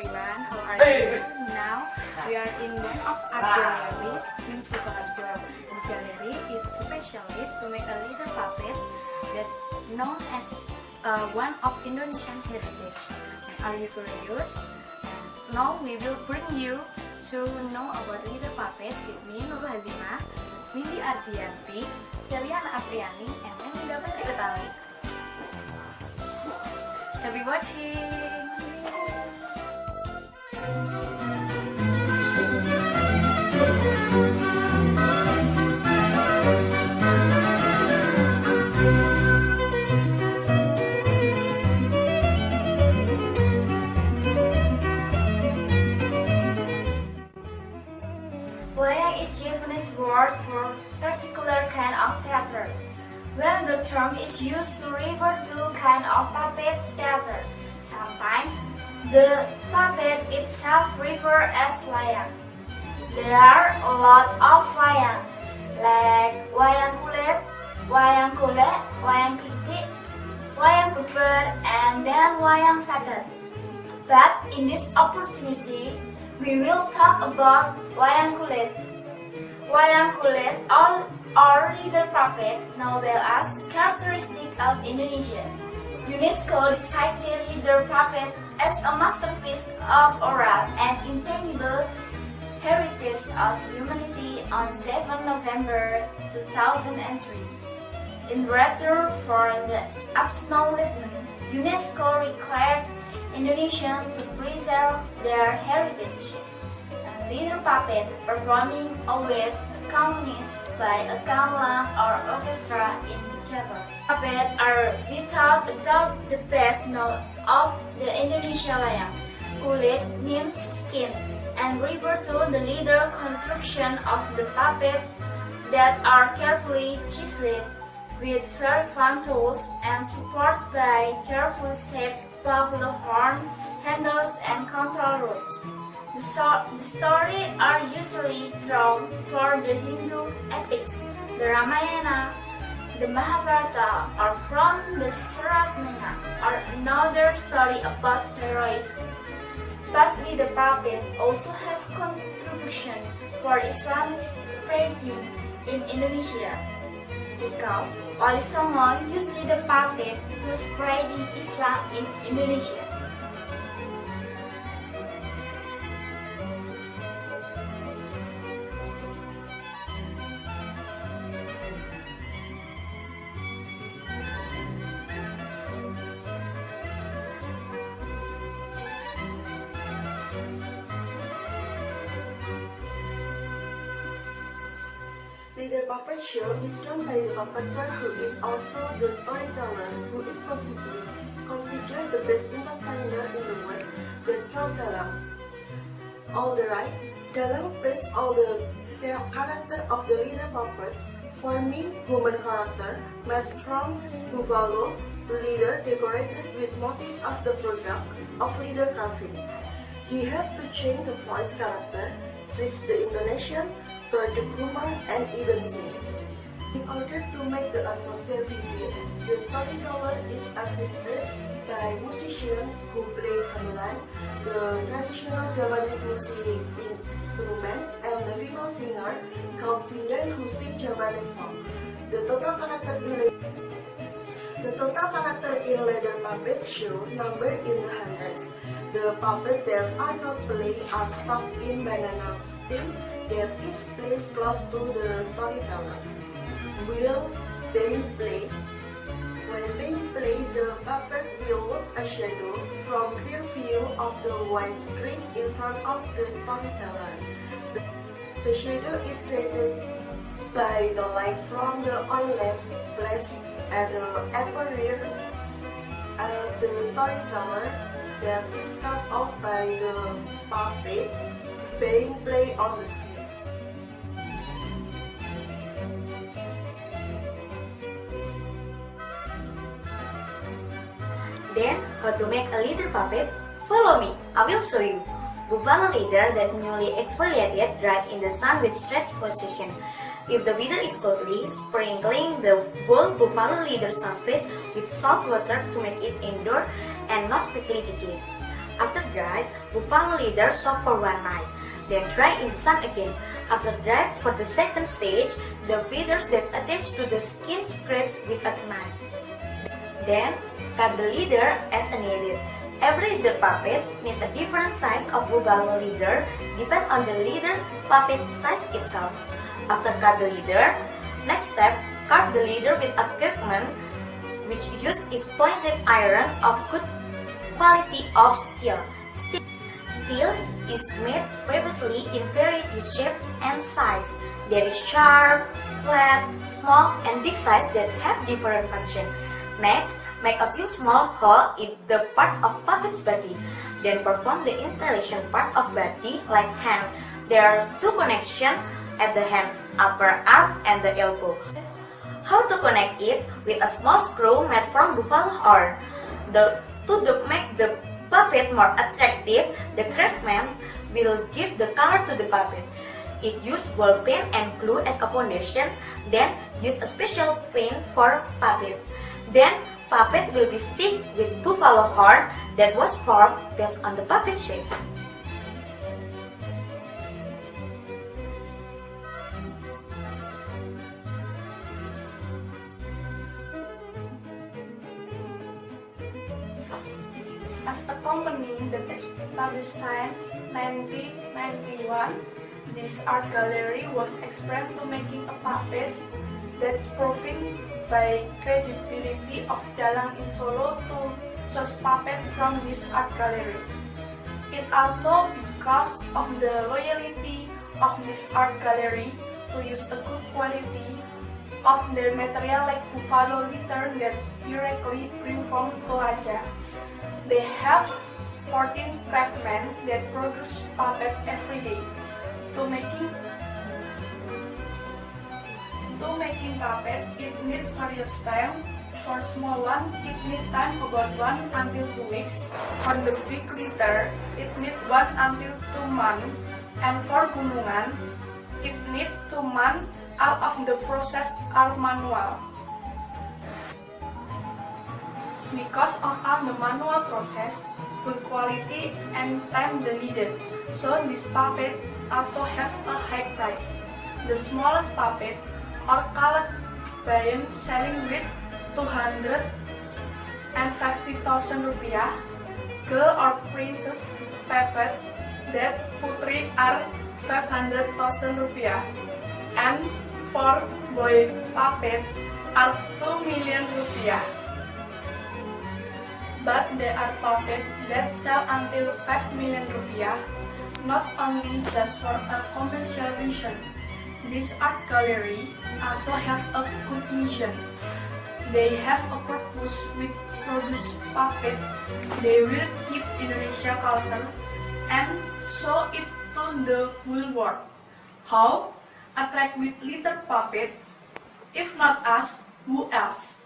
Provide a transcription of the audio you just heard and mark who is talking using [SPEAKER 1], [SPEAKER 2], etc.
[SPEAKER 1] everyone, how are you? Now we are in one of our galleries in Sukoharjo. This gallery is specialist to make a little puppet that known as one of Indonesian heritage. Are you curious? Now we will bring you to know about little puppet with me, Nurul Hazimah, Windy Ardianti, Celiana Apriani, and Melinda Petali. Happy watching!
[SPEAKER 2] Wayang is Japanese word for particular kind of theater. When the term is used to refer to kind of puppet theater, sometimes the puppet itself referred as wayang. There are a lot of wayang, like wayang kulit, wayang golek, wayang klitik, wayang beber, and then wayang sadar. But in this opportunity, we will talk about wayang kulit. Wayang kulit or little puppet, novel as characteristic of Indonesia. UNESCO decided little puppet as a masterpiece of oral and intangible heritage of humanity on 7 November 2003. In return for the acknowledgement, UNESCO required Indonesians to preserve their heritage. A little puppet performing always accompanied by a gamelan or orchestra in chapel. Puppets are without a doubt the best known of the Indonesia wayang. Kulit means skin and refer to the leather construction of the puppets that are carefully chiseled with very fine tools and supported by carefully shaped buffalo horn handles and control rods. The stories are usually drawn for the Hindu epics, the Ramayana, the Mahabharata, or from the Saratmana, or another story about heroism. But the puppet also have contribution for Islamic spreading in Indonesia, because Wali Songo used the puppet to spreading Islam in Indonesia.
[SPEAKER 3] The puppet show is done by the puppeteer who is also the storyteller, who is possibly considered the best entertainer in the world, that called Dalang. Alright, Dalang plays all the character of the leader puppets, forming human character made from buffalo, the leader decorated with motif as the product of leader carving. He has to change the voice character, switch the intonation, project humor, and even sing. In order to make the atmosphere vivid, the storyteller is assisted by musicians who play gamelan, the traditional Javanese music instrument, and the female singer called Sinden who sing Javanese song. The total character in leather puppet show number in the hundreds. The puppets that are not played are stuck in banana stem that is placed close to the storyteller. While being played, the puppet will look a shadow from rear view of the white screen in front of the storyteller. The shadow is created by the light from the oil lamp placed at the upper rear of the storyteller that is cut off by the puppet being played on the screen.
[SPEAKER 1] Then, how to make a leather puppet? Follow me, I will show you. Buffalo leather that newly exfoliated dried in the sun with stretch position. If the weather is cloudy, sprinkling the whole buffalo leather surface with salt water to make it endure and not quickly decay.
[SPEAKER 4] After dried, buffalo leather soaked for one night. Then dry in the sun again. After that, for the second stage, the feathers that attach to the skin scrapes with a knife. Then, cut the leather as needed. Every leather puppet needs a different size of buffalo leather, depend on the leather puppet size itself. After cut the leather, next step, carve the leather with equipment which used is pointed iron of good quality of steel. Steel is made previously in various shape and size. There is sharp, flat, small, and big size that have different function. Next, make a few small holes in the part of puppet's body. Then perform the installation part of body like hand. There are two connections at the hand, upper arm and the elbow. How to connect it? With a small screw made from buffalo horn. To make the puppet more attractive, the craftsman will give the color to the puppet. It uses ball pen and glue as a foundation, then use a special paint for puppets. Then puppet will be stick with buffalo horn that was formed based on the puppet shape.
[SPEAKER 1] As a company that established since 1991, this art gallery was experimented to making a puppet that's proven by credibility of Dalang in Solo to choose puppet from this art gallery. It also because of the loyalty of this art gallery to use a good quality of their material like buffalo leather that directly bring from Toraja. They have 14 craftsmen that produce puppet every day. To making puppet, it needs various time. For small one, it needs time about 1 until 2 weeks. For the big leather, it needs 1 until 2 months. And for gunungan, it needs 2 months. All of the process are manual. Because of all the manual process, good quality and time needed, so this puppet also have a high price. The smallest puppet are colored bayan selling with 250,000 rupiah. Girl or princess puppet that putri are 500,000 rupiah. And for boy puppet are 2 million rupiah. But there are puppets that sell until 5 million rupiah, not only just for a commercial vision. This art gallery also have a good mission. They have a purpose with produce puppet. They will keep Indonesia culture and show it to the whole world. How? Attract with little puppet. If not us, who else?